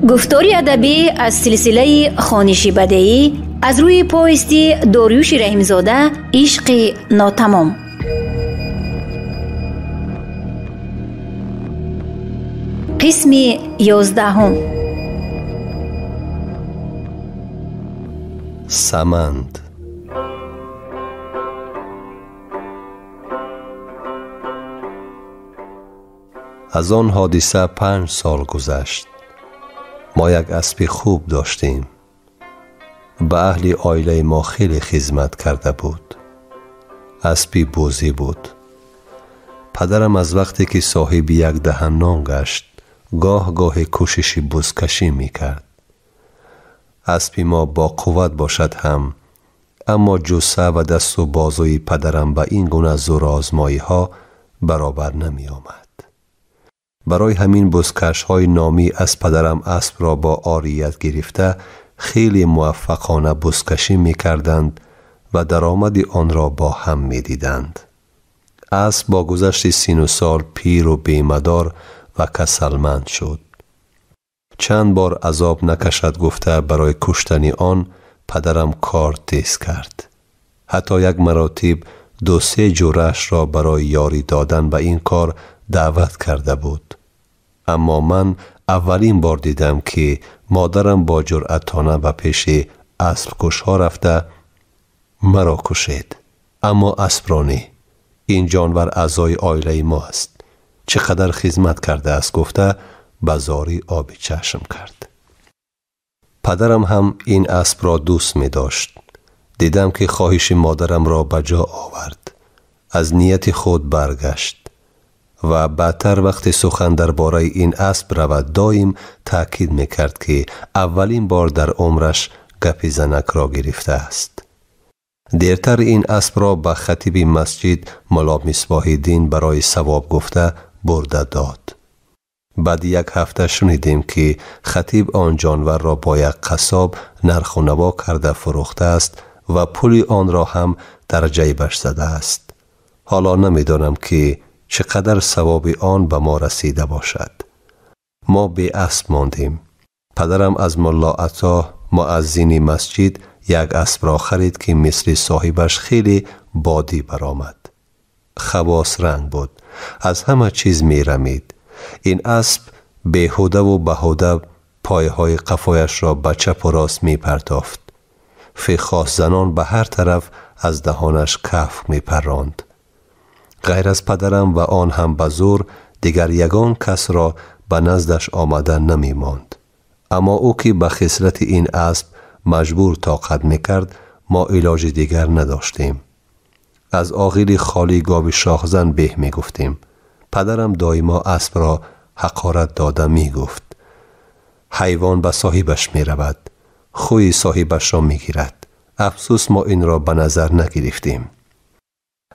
گفتاری ادبی از سلسله خوانشی بدیعی از روی پوستی داریوش رحیمزاده عشق ناتمام. قسم 11. سمند. از آن حادثه 5 سال گذشت. ما یک اسب خوب داشتیم. به اهل عائله ما خیلی خدمت کرده بود. اسبی بوزی بود. پدرم از وقتی که صاحب یک دهن نان گشت گاه گاه کوشش بزکشی میکرد. اسبی ما با قوت باشد هم، اما جثه و دست و بازوی پدرم به این گونه زور آزمایی ها برابر نمی آمد. برای همین بزکش های نامی از پدرم اسب را با عاریت گرفته خیلی موفقانه بزکشی می کردند و درآمد آن را با هم می دیدند. اسب با گذشت سین و سال پیر و بیمدار و کسلمند شد. چند بار عذاب نکشد گفته برای کشتن آن پدرم کار تیز کرد. حتی یک مراتب 2-3 جورش را برای یاری دادن به این کار دعوت کرده بود. اما من اولین بار دیدم که مادرم با جرأتانه به پیش اسب کش ها رفته مرا کشید، اما اسب را نه. این جانور اعضای عائله ما است. چقدر خدمت کرده است گفته به زاری آب چشم کرد. پدرم هم این اسب را دوست می داشت. دیدم که خواهش مادرم را به جا آورد. از نیت خود برگشت و بعدتر وقتی سخن درباره این اسب رود دایم تأکید می کرد که اولین بار در عمرش گپ زنک را گرفته است. دیرتر این اسب را به خطیب مسجد ملا مصباح الدین برای ثواب گفته برده داد. بعد 1 هفته شنیدیم که خطیب آن جانور را با یک قصاب نرخ و نوا کرده فروخته است و پول آن را هم در جیبش زده است. حالا نمیدانم که چقدر ثواب آن به ما رسیده باشد. ما بی اسب ماندیم. پدرم از ملا عطا مؤذن مسجد یک اسب را خرید که مثل صاحبش خیلی بادی برآمد. خواص رنگ بود. از همه چیز می رمید. این اسب بیهوده و بهوده پایهای قفایش را به چپ و راست می پرتافت. فیخاس زنان به هر طرف از دهانش کف می پراند. غیر از پدرم و آن هم به زور دیگر یگان کس را به نزدش آمدن نمی ماند. اما او که به خسرت این اسب مجبور طاقت می کرد ما علاج دیگر نداشتیم. از عاقل خالی گاو شاخزن به می گفتیم. پدرم دایما اسب را حقارت داده می گفت. حیوان به صاحبش می رود. خوی صاحبش را می گیرد. افسوس ما این را به نظر نگرفتیم.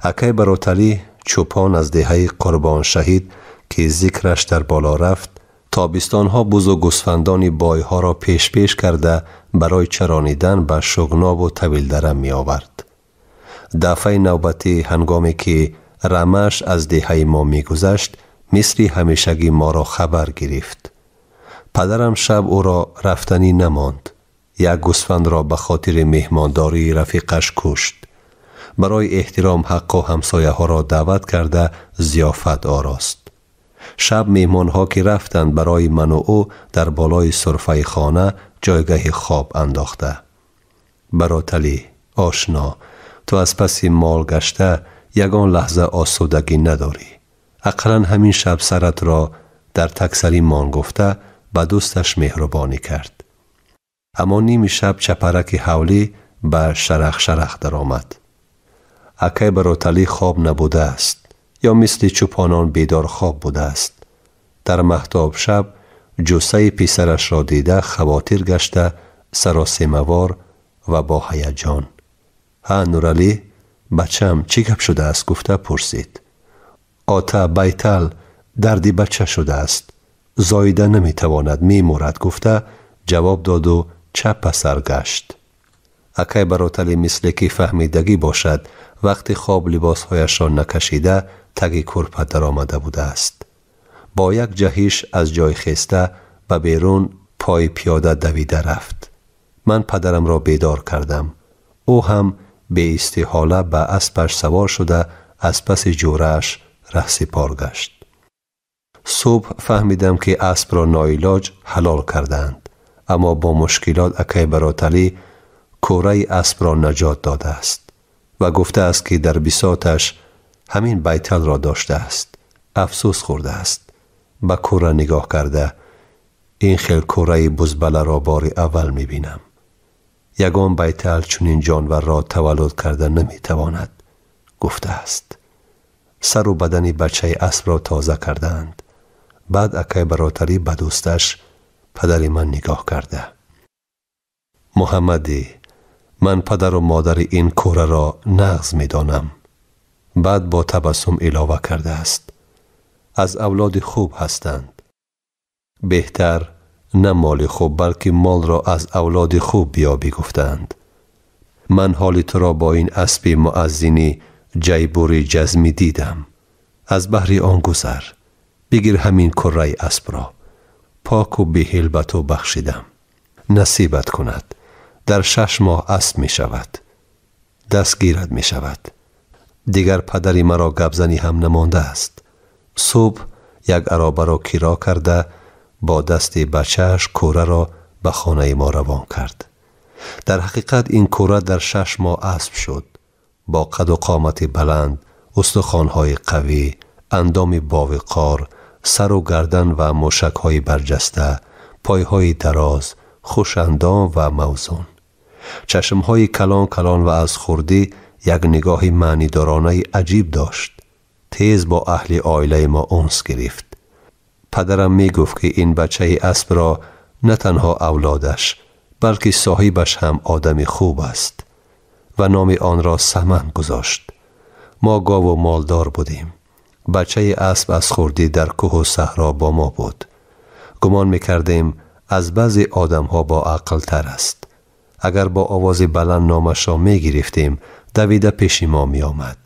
اکای براتلی چوپان از دهه قربان شهید که ذکرش در بالا رفت تابستانها بز و گوسفندان بایها را پیش کرده برای چرانیدن به شغناب و طویل درم می آورد. دفعه نوبتی هنگامی که رمش از دهه ما می گذشت مثل همیشگی ما را خبر گرفت. پدرم شب او را رفتنی نماند. یک گوسفند را به خاطر مهمانداری رفیقش کشت. برای احترام حق و همسایه ها را دعوت کرده ضیافت آراست. شب مهمان ها که رفتند برای من و او در بالای سرفه خانه جایگاه خواب انداخته. براتلی آشنا، تو از پس مال گشته یگان لحظه آسودگی نداری. اقلا همین شب سرت را در تکسری مان گفته به دوستش مهربانی کرد. اما نیم شب چپرک حولی به شرخ در آمد. اکای براتلی خواب نبوده است یا مثل چوپانان بیدار خواب بوده است. در مهتاب شب جثه پسرش را دیده خواطر گشته سراسیمه‌وار و با هیجان ها نورعلی بچم چی گپ شده است گفته پرسید. آتا بیتل دردی بچه شده است، زایده نمیتواند میمورد گفته جواب داد و چپ سر گشت. اکای براتلی مثل که فهمیدگی باشد وقتی خواب لباسهایش را نکشیده تگی کرپه در آمده بوده است. با یک جهش از جای خسته به بیرون پای پیاده دویده رفت. من پدرم را بیدار کردم. او هم به استحاله به اسبش سوار شده از پس جوره‌اش رهسپار گشت. صبح فهمیدم که اسب را ناعلاج حلال کردند، اما با مشکلات اکای براتلی کوره اسب را نجات داده است و گفته است که در بساطش همین بیتل را داشته است. افسوس خورده است. به کوره نگاه کرده این خیل کوره بزبله را بار اول می بینم. یگان بیتل چنین جانور را تولد کرده نمی تواند، گفته است. سر و بدن بچه اسب را تازه کردند. بعد اکای براتری به دوستش پدر من نگاه کرده. محمدی، من پدر و مادر این کوره را نغز می دانم. بعد با تبسم علاوه کرده است. از اولاد خوب هستند. بهتر نه مال خوب بلکه مال را از اولاد خوب بیابی گفتند. من حال تو را با این اسب مؤذنی جیبوری جزمی دیدم. از بحر آن گذر. بگیر همین کره اسب را. پاک و بهیل به تو بخشیدم. نصیبت کند. در 6 ماه اسب می شود. دستگیرت می شود. دیگر پدری مرا گبزنی هم نمانده است. صبح یک عرابه را کرا کرده با دست بچهش کوره را به خانه ما روان کرد. در حقیقت این کوره در 6 ماه اسب شد. با قد و قامت بلند، استخوان‌های قوی، اندام باوقار، سر و گردن و مشک‌های برجسته، پای‌های دراز، خوش اندام و موزون. چشم‌های کلان کلان و از خردی یک نگاه معنیدارانه عجیب داشت. تیز با اهل عائله ما انس گرفت. پدرم می گفت که این بچه اسب را نه تنها اولادش بلکه صاحبش هم آدمی خوب است و نام آن را سمن گذاشت. ما گاو و مالدار بودیم. بچه اسب از خردی در کوه و صحرا با ما بود. گمان می کردیم از بعضی آدم ها با عقل تر است. اگر با آواز بلند نامش را می گرفتیم دویده پیش ما می آمد.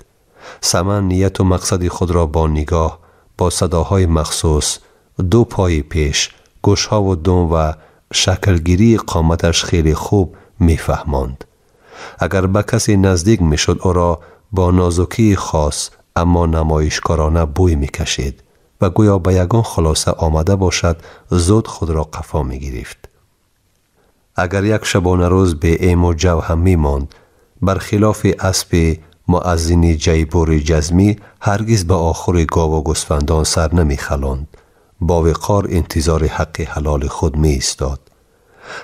سمن نیت و مقصد خود را با نگاه، با صداهای مخصوص، 2 پای پیش، گوشها و دم و شکلگیری قامتش خیلی خوب می فهماند. اگر به کسی نزدیک می شد او را با نازکی خاص اما نمایشکارانه بوی می کشید و گویا به یگان خلاصه آمده باشد زود خود را قفا می گرفت. اگر یک شبانه روز به ایم و جو هم می ماند، برخلاف اسب مؤذنی جیبوری جزمی هرگز به آخر گاو و گوسفندان سر نمی خلاند. با وقار انتظار حق حلال خود می ایستاد.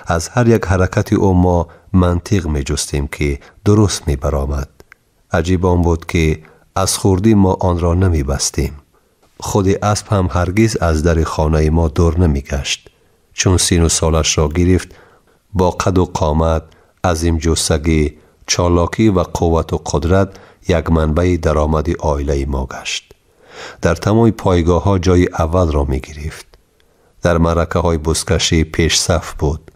از هر یک حرکت او ما منطق می جستیم که درست می برآمد. عجیب آن بود که از خردی ما آن را نمی بستیم. خود اسب هم هرگز از در خانه ما دور نمی گشت. چون سین و سالش را گرفت با قد و قامت، عظیم جثگی، چالاکی و قوت و قدرت یک منبع درآمد عائله ما گشت. در تمام پایگاه ها جای اول را می گرفت. در معرکه های بزکشی پیش صف بود.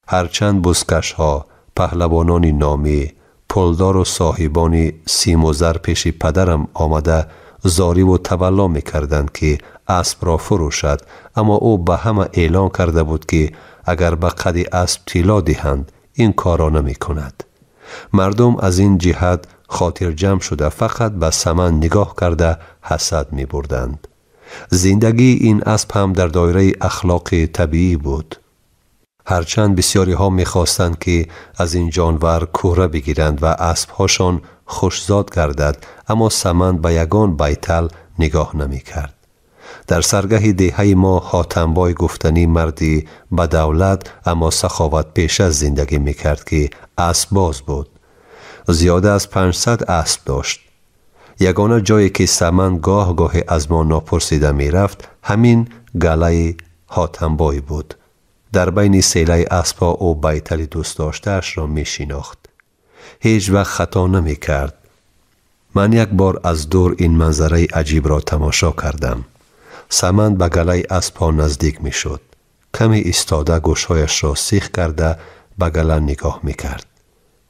هرچند بزکش ها، پهلوانان نامی، پلدار و صاحبان سیم و زر پیش پدرم آمده زاری و تولا می کردند که اسب را فروشد، اما او به همه اعلان کرده بود که اگر به قد اسب طلا دهند این کار را نمی کند. مردم از این جهت خاطر جمع شده فقط به سمن نگاه کرده حسد می بردند. زندگی این اسب هم در دایره اخلاق طبیعی بود. هرچند بسیاری ها می خواستند که از این جانور کوره بگیرند و اسب هاشان خوشزاد گردد، اما سمن به یگان بیتل نگاه نمی کرد. در سرگه دهه ما حاتمبای گفتنی مردی به دولت اما سخاوت پیش از زندگی می کرد که اسب باز بود. زیاده از 500 اسب داشت. یگانه جایی که سمن گاه گاه از ما ناپرسیده می رفت همین گله حاتمبای بود. در بین سیله اسبا او بیتل دوست داشته‌اش را می شناخت. هیچ وقت خطا نمی کرد. من یک بار از دور این منظره عجیب را تماشا کردم. سمن به گله اسبا نزدیک می شد. کمی ایستاده گوشهایش را سیخ کرده به گله نگاه می کرد.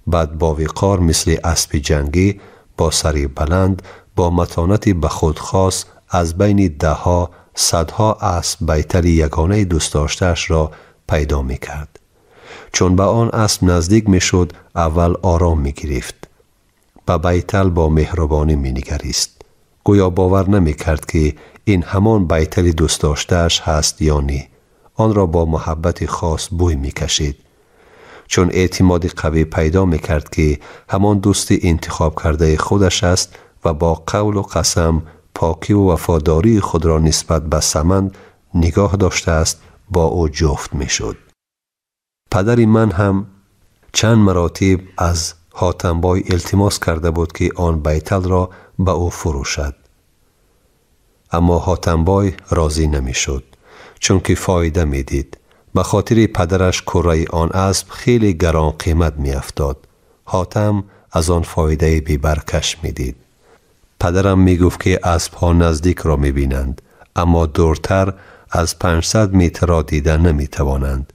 بعد با وقار مثل اسب جنگی با سری بلند با متانتی به خود خاص از بین 10 ها 100 ها اسب بیتل یگانه دوست داشته‌اش را پیدا می کرد. چون به آن اسب نزدیک می شد اول آرام می گرفت. به بیتل با مهربانی می نگریست. گویا باور نمی کرد که این همان بیتل دوست داشته‌اش هست یا نه. آن را با محبت خاص بوی می کشید. چون اعتماد قوی پیدا می کرد که همان دوست انتخاب کرده خودش است و با قول و قسم پاکی و وفاداری خود را نسبت به سمند نگاه داشته است، با او جفت می شد. پدر من هم چند مراتب از حاتم بای التماس کرده بود که آن بیتل را به او فروشد. اما حاتم بای راضی نمی شد، چون که فایده می دید. به خاطر پدرش کره آن اسب خیلی گران قیمت می افتاد. حاتم از آن فایده بی برکش می دید. پدرم می گفت که اسب ها نزدیک را می بینند، اما دورتر از 500 متر را دیدن نمی توانند.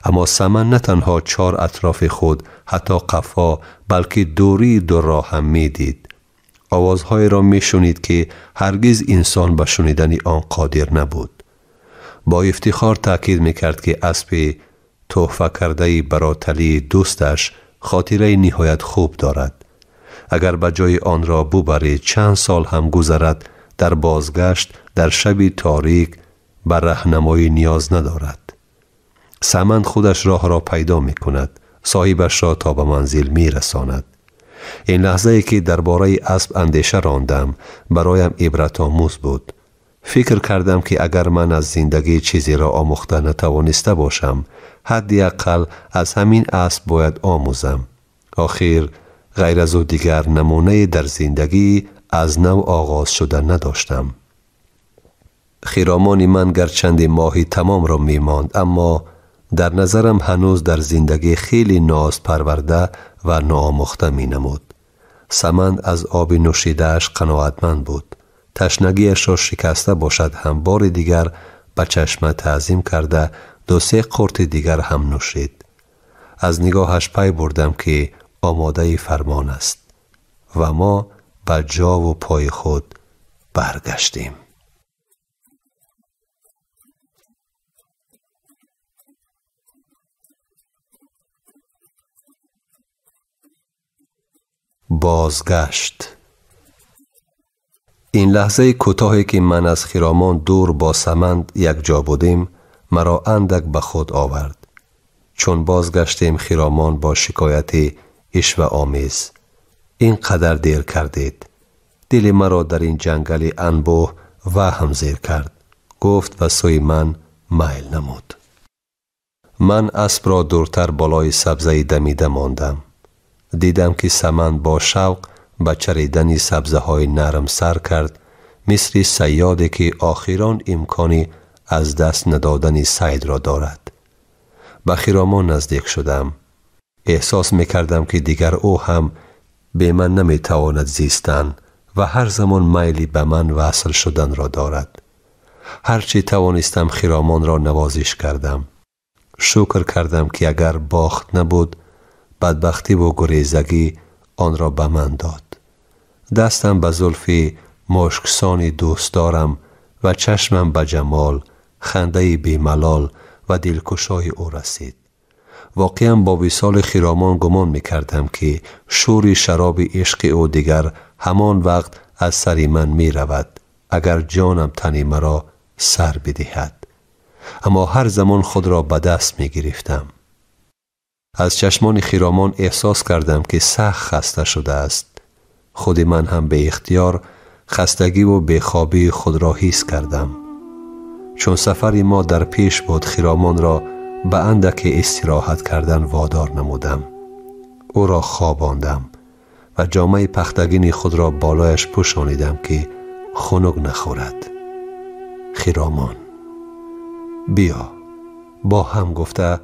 اما سمن نه تنها 4 اطراف خود، حتی قفا، بلکه دوری دو را هم می دید. آوازهای را می شنید که هرگز انسان به شنیدن آن قادر نبود. با افتخار تأکید می کرد که اسب تحفه کرده براتلی دوستش خاطره نهایت خوب دارد. اگر به جای آن را ببرید چند سال هم گذرد، در بازگشت در شب تاریک بر راهنمایی نیاز ندارد. سمند خودش راه را پیدا می کند، صاحبش را تا به منزل می رساند. این لحظه ای که درباره اسب اندیشه راندم برایم عبرت آموز بود. فکر کردم که اگر من از زندگی چیزی را آموخته نتوانسته باشم، حداقل از همین اسب باید آموزم. آخر غیر از او دیگر نمونه در زندگی از نو آغاز شده نداشتم. خرامان من گرچند ماهی تمام را می ماند، اما در نظرم هنوز در زندگی خیلی ناز پرورده و ناآموخته می نمود. سمند از آب نوشیده‌اش قناعتمند بود. تشنگیش را شکسته باشد هم بار دیگر به چشم تعظیم کرده 2-3 قرت دیگر هم نوشید. از نگاهش پی بردم که آماده فرمان است و ما به جا و پای خود برگشتیم. بازگشت. این لحظه کوتاهی که من از خرامان دور با سمند یک جا بودیم مرا اندک به خود آورد. چون بازگشتیم خرامان با شکایت عشوه آمیز: این قدر دیر کردید. دل مرا در این جنگل انبوه وهم زیر کرد. گفت و سوی من میل نمود. من اسب را دورتر بالای سبزه دمیده ماندم. دیدم که سمند با شوق به چریدن سبزه های نرم سر کرد، مثل صیادی که آخران امکانی از دست ندادن صید را دارد. به خرامان نزدیک شدم. احساس میکردم که دیگر او هم به من نمیتواند زیستن و هر زمان میلی به من وصل شدن را دارد. هرچی توانستم خرامان را نوازش کردم. شکر کردم که اگر باخت نبود، بدبختی و گریزگی آن را به من داد. دستم به زلف مشکسان دوست دارم و چشمم به جمال، خنده بی ملال و دلکشای او رسید. واقعا با وصال خرامان گمان میکردم که شور شراب عشق او دیگر همان وقت از سر من می رود اگر جانم تن مرا سر بدهد. اما هر زمان خود را به دست می گرفتم. از چشمان خرامان احساس کردم که سخت خسته شده است. خود من هم به اختیار خستگی و بیخوابی خود را حس کردم. چون سفر ما در پیش بود، خرامان را به اندک استراحت کردن وادار نمودم. او را خواباندم و جامه پختگین خود را بالایش پوشانیدم که خنک نخورد. خرامان بیا با هم گفته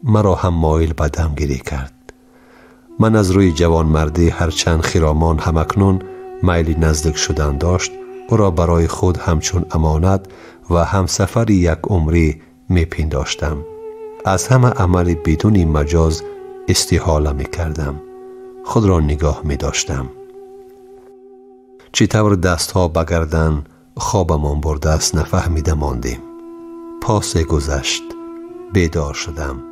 مرا هم مایل به دمگیری کرد. من از روی جوان مردی هرچند خرامان همکنون میلی نزدیک شدن داشت، او را برای خود همچون امانت و همسفر یک عمری می پنداشتم. از همه عمل بدون مجاز استحاله می کردم. خود را نگاه می داشتم. چطور دستها بگردن خوابمان برده است نفهمیده ماندیم. پاس گذشت. بیدار شدم.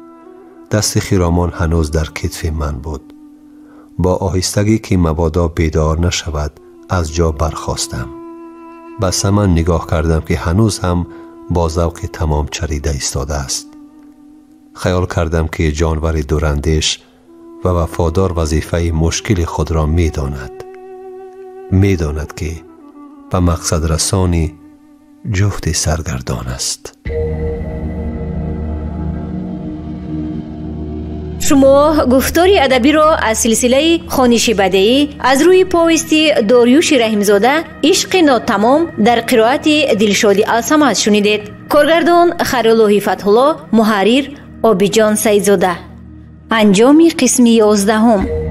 دست خیرامان هنوز در کتف من بود. با آهستگی که مبادا بیدار نشود از جا برخاستم. به سمن نگاه کردم که هنوز هم با ذوق تمام چریده ایستاده است. خیال کردم که جانور دوراندیش و وفادار وظیفه مشکل خود را میداند که به مقصد رسانی جفت سرگردان است. شما گفتار ادبی را از سلسله خوانش بدیعی از روی پوست داریوش رحیمزاده عشق ناتمام در قرائت دلشاد الصمد شنیدید. کارگردان خیرالله فتح‌الله، محرر عابدجان سعیدزاده. انجام قسم 11.